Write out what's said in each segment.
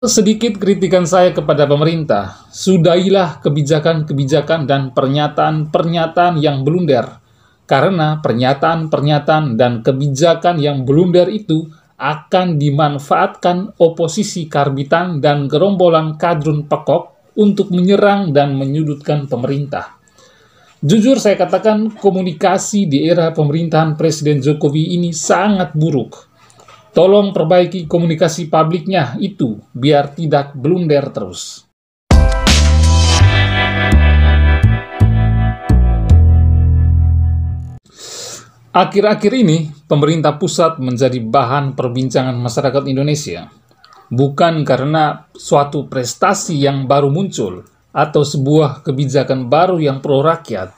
Sedikit kritikan saya kepada pemerintah, sudahilah kebijakan-kebijakan dan pernyataan-pernyataan yang blunder, karena pernyataan-pernyataan dan kebijakan yang blunder itu akan dimanfaatkan oposisi karbitan dan gerombolan kadrun pekok untuk menyerang dan menyudutkan pemerintah. Jujur saya katakan komunikasi di era pemerintahan Presiden Jokowi ini sangat buruk. Tolong perbaiki komunikasi publiknya itu, biar tidak blunder terus. Akhir-akhir ini, pemerintah pusat menjadi bahan perbincangan masyarakat Indonesia. Bukan karena suatu prestasi yang baru muncul, atau sebuah kebijakan baru yang pro rakyat,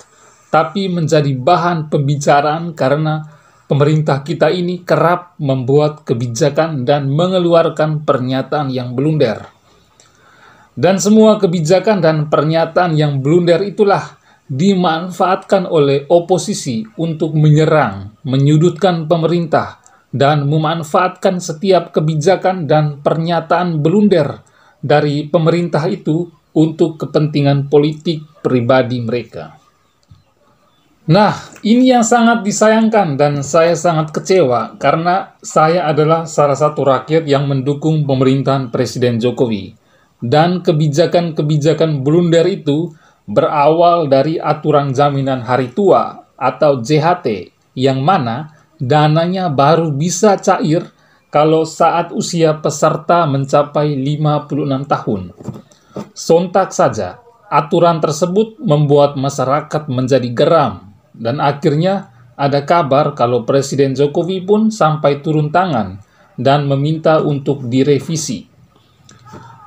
tapi menjadi bahan pembicaraan karena pemerintah kita ini kerap membuat kebijakan dan mengeluarkan pernyataan yang blunder. Dan semua kebijakan dan pernyataan yang blunder itulah dimanfaatkan oleh oposisi untuk menyerang, menyudutkan pemerintah, dan memanfaatkan setiap kebijakan dan pernyataan blunder dari pemerintah itu untuk kepentingan politik pribadi mereka. Nah, ini yang sangat disayangkan dan saya sangat kecewa karena saya adalah salah satu rakyat yang mendukung pemerintahan Presiden Jokowi. Dan kebijakan-kebijakan blunder itu berawal dari aturan jaminan hari tua atau JHT, yang mana dananya baru bisa cair kalau saat usia peserta mencapai 56 tahun. Sontak saja, aturan tersebut membuat masyarakat menjadi geram. Dan akhirnya ada kabar kalau Presiden Jokowi pun sampai turun tangan dan meminta untuk direvisi.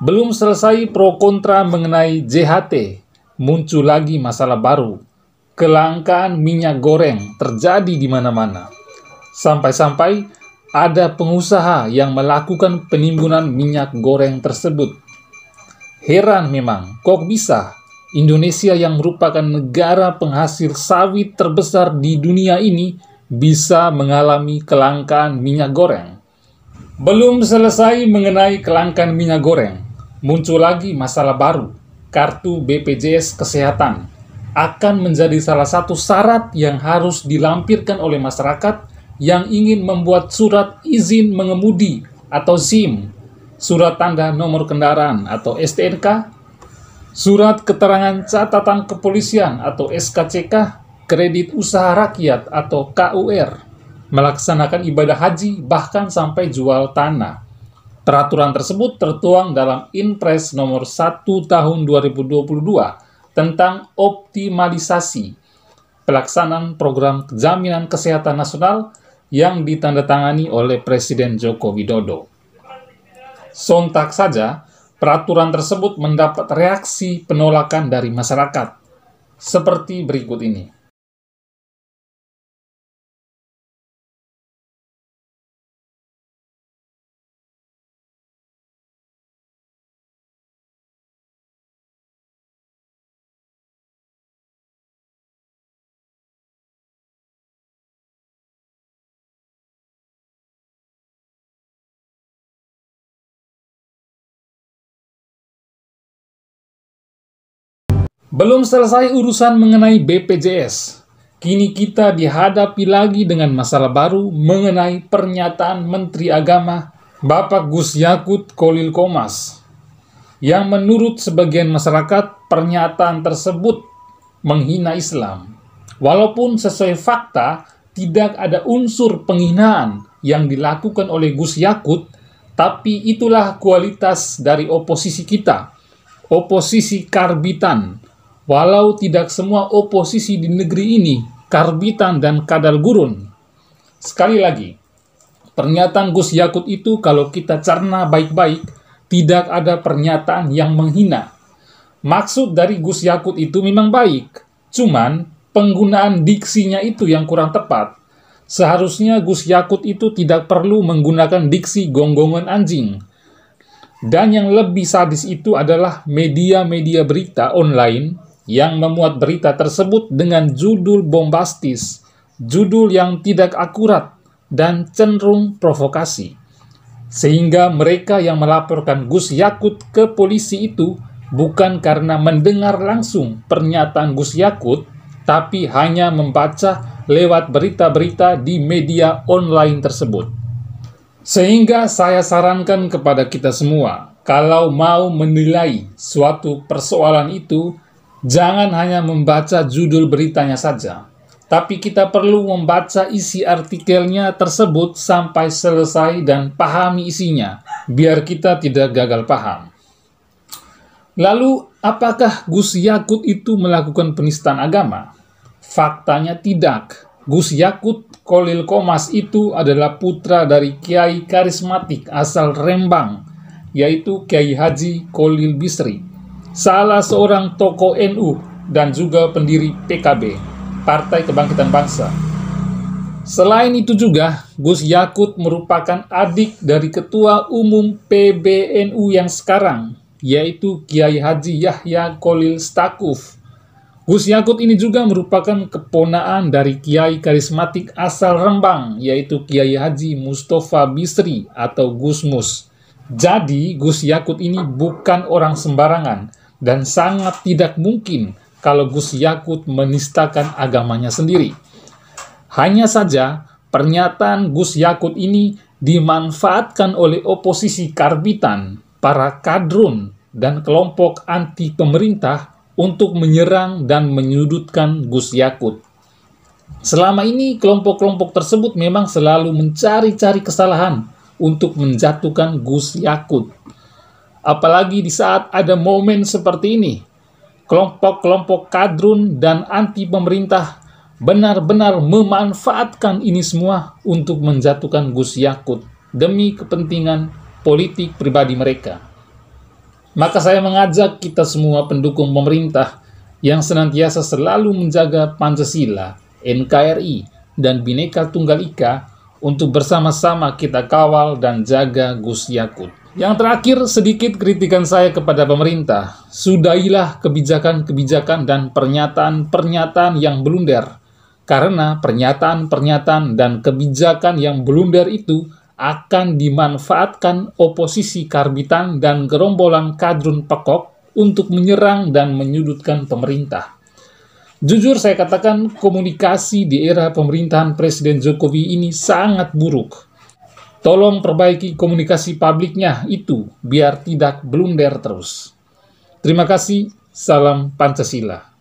Belum selesai pro kontra mengenai JHT, muncul lagi masalah baru. Kelangkaan minyak goreng terjadi di mana-mana. Sampai-sampai ada pengusaha yang melakukan penimbunan minyak goreng tersebut. Heran memang, kok bisa? Indonesia yang merupakan negara penghasil sawit terbesar di dunia ini bisa mengalami kelangkaan minyak goreng. Belum selesai mengenai kelangkaan minyak goreng, muncul lagi masalah baru. Kartu BPJS Kesehatan akan menjadi salah satu syarat yang harus dilampirkan oleh masyarakat yang ingin membuat surat izin mengemudi atau SIM, surat tanda nomor kendaraan atau STNK, surat keterangan catatan kepolisian atau SKCK, kredit usaha rakyat atau KUR, melaksanakan ibadah haji, bahkan sampai jual tanah. Peraturan tersebut tertuang dalam Inpres nomor 1 tahun 2022 tentang optimalisasi pelaksanaan program jaminan kesehatan nasional yang ditandatangani oleh Presiden Joko Widodo. Sontak saja, peraturan tersebut mendapat reaksi penolakan dari masyarakat, seperti berikut ini. Belum selesai urusan mengenai BPJS, kini kita dihadapi lagi dengan masalah baru mengenai pernyataan Menteri Agama Bapak Gus Yakut Kholil Qomas, yang menurut sebagian masyarakat pernyataan tersebut menghina Islam. Walaupun sesuai fakta tidak ada unsur penghinaan yang dilakukan oleh Gus Yakut, tapi itulah kualitas dari oposisi kita, oposisi karbitan. Walau tidak semua oposisi di negeri ini karbitan dan kadal gurun. Sekali lagi, pernyataan Gus Yakut itu kalau kita cerna baik-baik, tidak ada pernyataan yang menghina. Maksud dari Gus Yakut itu memang baik, cuman penggunaan diksinya itu yang kurang tepat. Seharusnya Gus Yakut itu tidak perlu menggunakan diksi gonggongan anjing. Dan yang lebih sadis itu adalah media-media berita online yang memuat berita tersebut dengan judul bombastis, judul yang tidak akurat, dan cenderung provokasi. Sehingga mereka yang melaporkan Gus Yakut ke polisi itu bukan karena mendengar langsung pernyataan Gus Yakut, tapi hanya membaca lewat berita-berita di media online tersebut. Sehingga saya sarankan kepada kita semua, kalau mau menilai suatu persoalan itu, jangan hanya membaca judul beritanya saja, tapi kita perlu membaca isi artikelnya tersebut sampai selesai dan pahami isinya, biar kita tidak gagal paham. Lalu, apakah Gus Yakut itu melakukan penistaan agama? Faktanya tidak. Gus Yakut Kholil Qomas itu adalah putra dari kiai karismatik asal Rembang, yaitu Kiai Haji Kholil Bisri, salah seorang tokoh NU dan juga pendiri PKB, Partai Kebangkitan Bangsa. Selain itu juga, Gus Yakut merupakan adik dari Ketua Umum PBNU yang sekarang, yaitu Kiai Haji Yahya Kholil Stakuf. Gus Yakut ini juga merupakan keponaan dari kiai karismatik asal Rembang, yaitu Kiai Haji Mustafa Bisri atau Gus Mus. Jadi, Gus Yakut ini bukan orang sembarangan, dan sangat tidak mungkin kalau Gus Yakut menistakan agamanya sendiri. Hanya saja, pernyataan Gus Yakut ini dimanfaatkan oleh oposisi karbitan, para kadrun, dan kelompok anti pemerintah untuk menyerang dan menyudutkan Gus Yakut. Selama ini, kelompok-kelompok tersebut memang selalu mencari-cari kesalahan untuk menjatuhkan Gus Yakut. Apalagi di saat ada momen seperti ini, kelompok-kelompok kadrun dan anti pemerintah benar-benar memanfaatkan ini semua untuk menjatuhkan Gus Yakut demi kepentingan politik pribadi mereka. Maka saya mengajak kita semua pendukung pemerintah yang senantiasa selalu menjaga Pancasila, NKRI, dan Bhinneka Tunggal Ika untuk bersama-sama kita kawal dan jaga Gus Yakut. Yang terakhir, sedikit kritikan saya kepada pemerintah. Sudahilah kebijakan-kebijakan dan pernyataan-pernyataan yang blunder. Karena pernyataan-pernyataan dan kebijakan yang blunder itu akan dimanfaatkan oposisi karbitan dan gerombolan kadrun pekok untuk menyerang dan menyudutkan pemerintah. Jujur saya katakan komunikasi di era pemerintahan Presiden Jokowi ini sangat buruk. Tolong perbaiki komunikasi publiknya itu biar tidak blunder terus. Terima kasih, salam Pancasila.